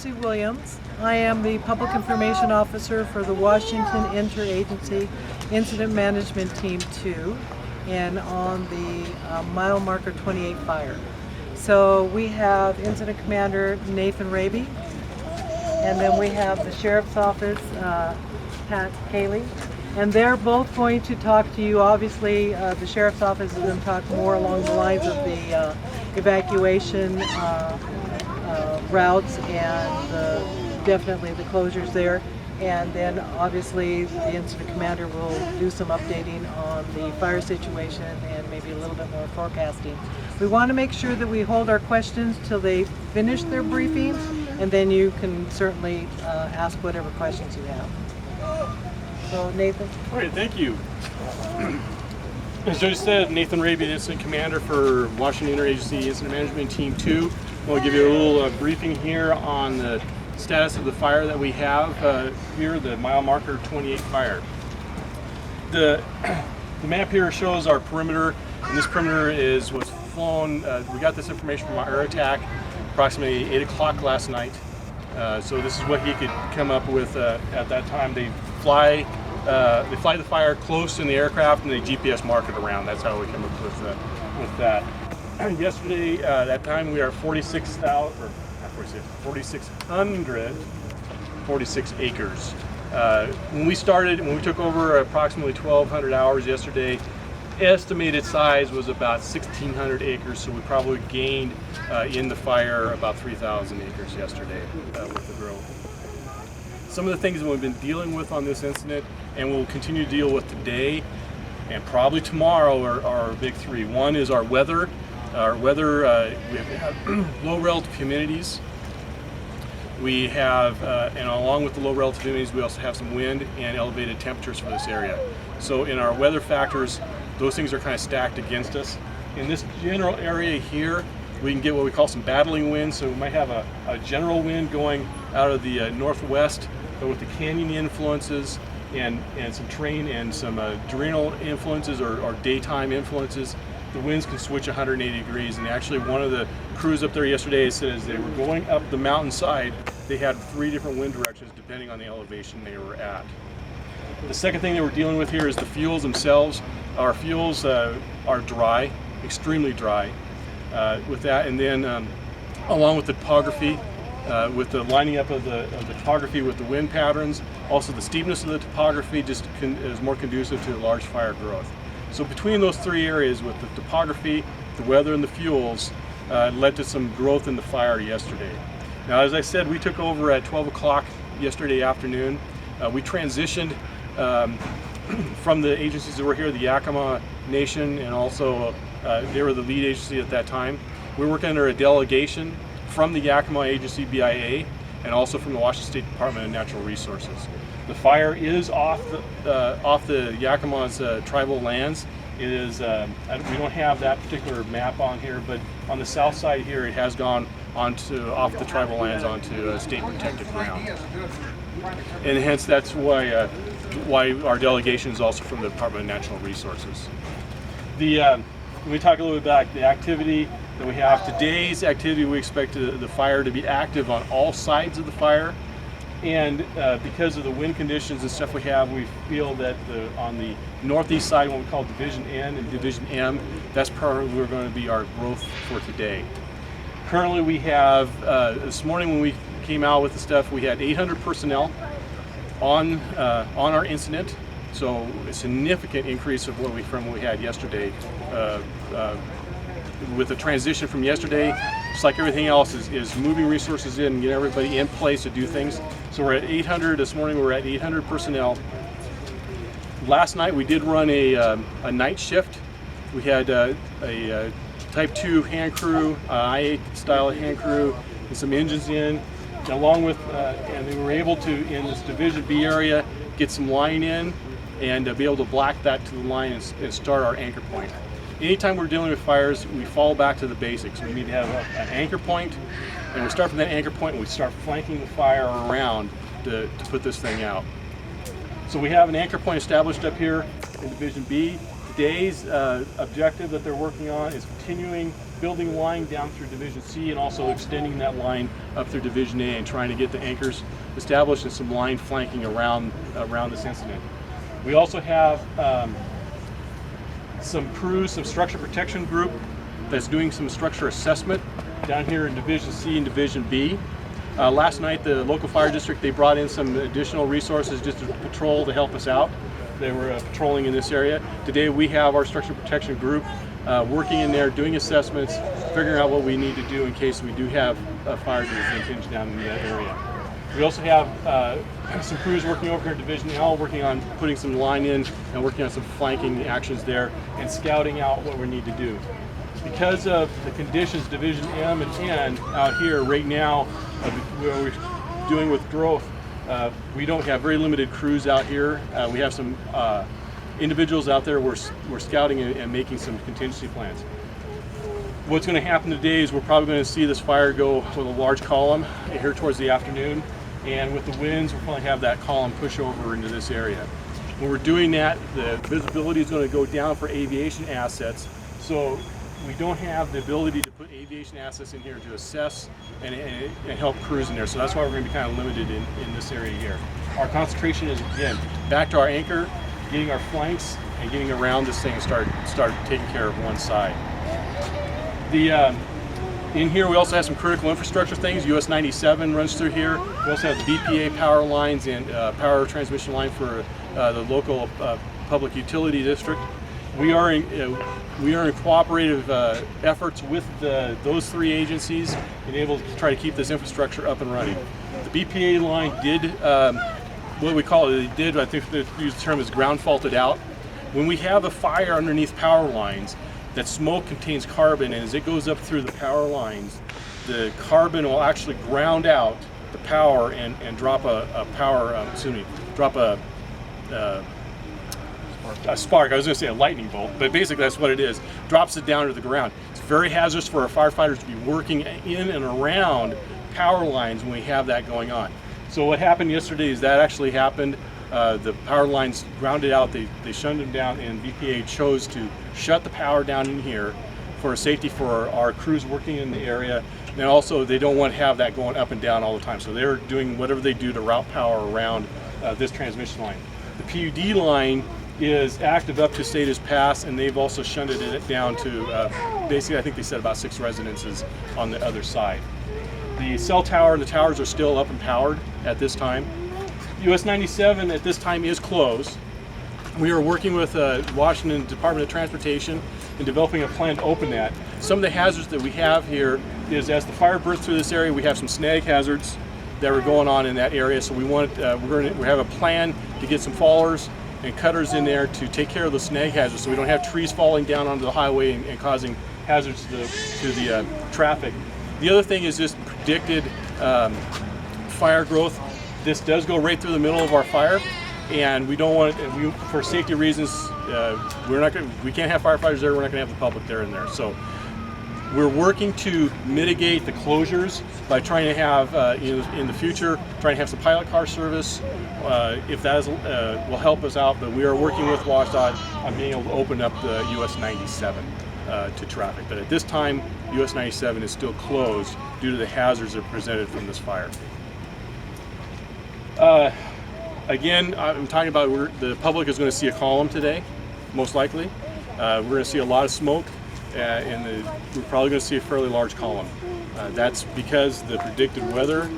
Sue Williams. I am the Public Information Officer for the Washington Interagency Incident Management Team 2 and on the mile marker 28 fire. So we have Incident Commander Nathan Raby, and then we have the Sheriff's Office, Pat Haley, and they're both going to talk to you. Obviously, the Sheriff's Office is going to talk more along the lines of the evacuation routes and definitely the closures there. And then obviously the Incident Commander will do some updating on the fire situation and maybe a little bit more forecasting. We want to make sure that we hold our questions till they finish their briefings, and then you can certainly ask whatever questions you have. So Nathan. All right, thank you. As Judge said, Nathan Raby, the Incident Commander for Washington Interagency Incident Management Team 2. I'll give you a little briefing here on the status of the fire that we have here, the mile marker 28 fire. The map here shows our perimeter, and this perimeter is what's flown. We got this information from our air attack approximately 8 o'clock last night. So this is what he could come up with at that time. They fly the fire close in the aircraft and they GPS mark it around. That's how we come up with that. Yesterday, that time we are 4,646 acres. When we took over approximately 1,200 hours yesterday, estimated size was about 1,600 acres, so we probably gained in the fire about 3,000 acres yesterday with the growth. Some of the things that we've been dealing with on this incident and we'll continue to deal with today and probably tomorrow are our big three. One is our weather. We have low relative humidities. We have, and along with the low relative humidities, we also have some wind and elevated temperatures for this area. So in our weather factors, those things are kind of stacked against us. In this general area here, we can get what we call some battling winds. So we might have a general wind going out of the northwest, but with the canyon influences and some terrain and some diurnal influences or daytime influences, the winds can switch 180 degrees. And actually one of the crews up there yesterday said as they were going up the mountainside, they had 3 different wind directions depending on the elevation they were at. The second thing that we're dealing with here is the fuels themselves. Our fuels are dry, extremely dry with that. And then along with the topography, with the lining up of the topography with the wind patterns, also the steepness of the topography just is more conducive to large fire growth. So between those 3 areas with the topography, the weather, and the fuels led to some growth in the fire yesterday. Now, as I said, we took over at 12 o'clock yesterday afternoon. We transitioned from the agencies that were here, the Yakima Nation, and also they were the lead agency at that time. We were working under a delegation from the Yakima Agency BIA and also from the Washington State Department of Natural Resources. The fire is off the Yakima's tribal lands. It is, we don't have that particular map on here, but on the south side here it has gone off the tribal lands onto state protected ground. And hence that's why our delegation is also from the Department of Natural Resources. When we talk a little bit about the activity that we have, today's activity, we expect the fire to be active on all sides of the fire. And because of the wind conditions and stuff we have, we feel that on the northeast side, what we call Division N and Division M, that's probably going to be our growth for today. Currently we have, this morning when we came out with the stuff, we had 800 personnel on our incident. So a significant increase from what we had yesterday. With the transition from yesterday, just like everything else, is moving resources in and get everybody in place to do things. So we're at 800, this morning we're at 800 personnel. Last night we did run a night shift. We had a Type 2 hand crew, I-8 style hand crew, and some engines in, along with, and we were able to, in this Division B area, get some line in and be able to black that to the line and start our anchor point. Anytime we're dealing with fires, we fall back to the basics. We need to have an anchor point, and we start from that anchor point and we start flanking the fire around to put this thing out. So we have an anchor point established up here in Division B. Today's objective that they're working on is continuing building line down through Division C and also extending that line up through Division A and trying to get the anchors established and some line flanking around this incident. We also have some crews, some structure protection group that's doing some structure assessment down here in Division C and Division B. Last night, the local fire district, they brought in some additional resources just to patrol to help us out. They were patrolling in this area. Today we have our structure protection group working in there, doing assessments, figuring out what we need to do in case we do have a fire that is impinged down in that area. We also have some crews working over here in Division L, working on putting some line in and working on some flanking actions there and scouting out what we need to do. Because of the conditions, Division M and N out here right now, what we're doing with growth, we don't have very limited crews out here. We have some individuals out there we're scouting and making some contingency plans. What's going to happen today is we're probably going to see this fire go with a large column here towards the afternoon, and with the winds we'll probably have that column push over into this area. When we're doing that, the visibility is going to go down for aviation assets, so we don't have the ability to put aviation assets in here to assess and help crews in there. So that's why we're going to be kind of limited in this area here. Our concentration is, again, back to our anchor, getting our flanks, and getting around this thing and start taking care of one side. In here we also have some critical infrastructure things. US 97 runs through here. We also have the BPA power lines and power transmission line for the local public utility district. We are in cooperative efforts with those three agencies and able to try to keep this infrastructure up and running. The BPA line did what we call it. It did, I think they use the term is ground faulted out. When we have a fire underneath power lines, that smoke contains carbon, and as it goes up through the power lines, the carbon will actually ground out the power and drop a spark. I was going to say a lightning bolt, but basically that's what it is. Drops it down to the ground. It's very hazardous for our firefighters to be working in and around power lines when we have that going on. So what happened yesterday is that actually happened. The power lines grounded out, they shunned them down, and BPA chose to shut the power down in here for safety for our crews working in the area. And also they don't want to have that going up and down all the time. So they're doing whatever they do to route power around this transmission line. The PUD line is active up to status pass, and they've also shunted it down to basically, I think they said about 6 residences on the other side. The cell tower and the towers are still up and powered at this time. US 97 at this time is closed. We are working with Washington Department of Transportation in developing a plan to open that. Some of the hazards that we have here is as the fire bursts through this area, we have some snag hazards that are going on in that area. So we have a plan to get some fallers and cutters in there to take care of the snag hazards, so we don't have trees falling down onto the highway and causing hazards to the traffic. The other thing is just predicted fire growth. This does go right through the middle of our fire, and we don't want it, for safety reasons, we can't have firefighters there. We're not going to have the public there in there. So we're working to mitigate the closures by trying to have, in the future, trying to have some pilot car service. If that will help us out, but we are working with WashDOT on being able to open up the US 97 to traffic. But at this time, US 97 is still closed due to the hazards that are presented from this fire. Again, I'm talking about the public is going to see a column today, most likely. We're going to see a lot of smoke, and we're probably going to see a fairly large column. That's because the predicted weather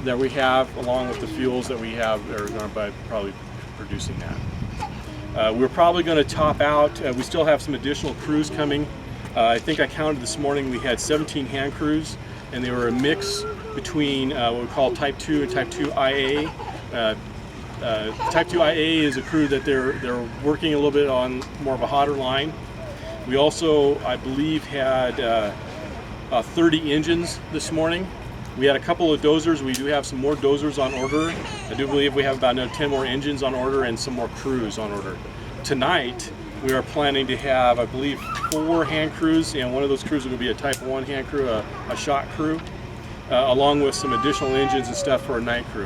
that we have, along with the fuels that we have, are going to be probably producing that. We're probably going to top out. We still have some additional crews coming. I think I counted this morning we had 17 hand crews, and they were a mix between what we call Type 2 and Type 2 IA. Type 2 IA is a crew that they're working a little bit on more of a hotter line. We also, I believe, had 30 engines this morning. We had a couple of dozers. We do have some more dozers on order. I do believe we have about 10 more engines on order and some more crews on order. Tonight, we are planning to have, I believe, 4 hand crews, and one of those crews will be a Type 1 hand crew, a shot crew, along with some additional engines and stuff for a night crew.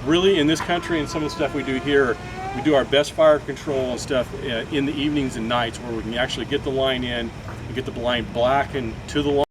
Really, in this country and some of the stuff we do here, we do our best fire control and stuff in the evenings and nights, where we can actually get the line in, and get the line black and to the line.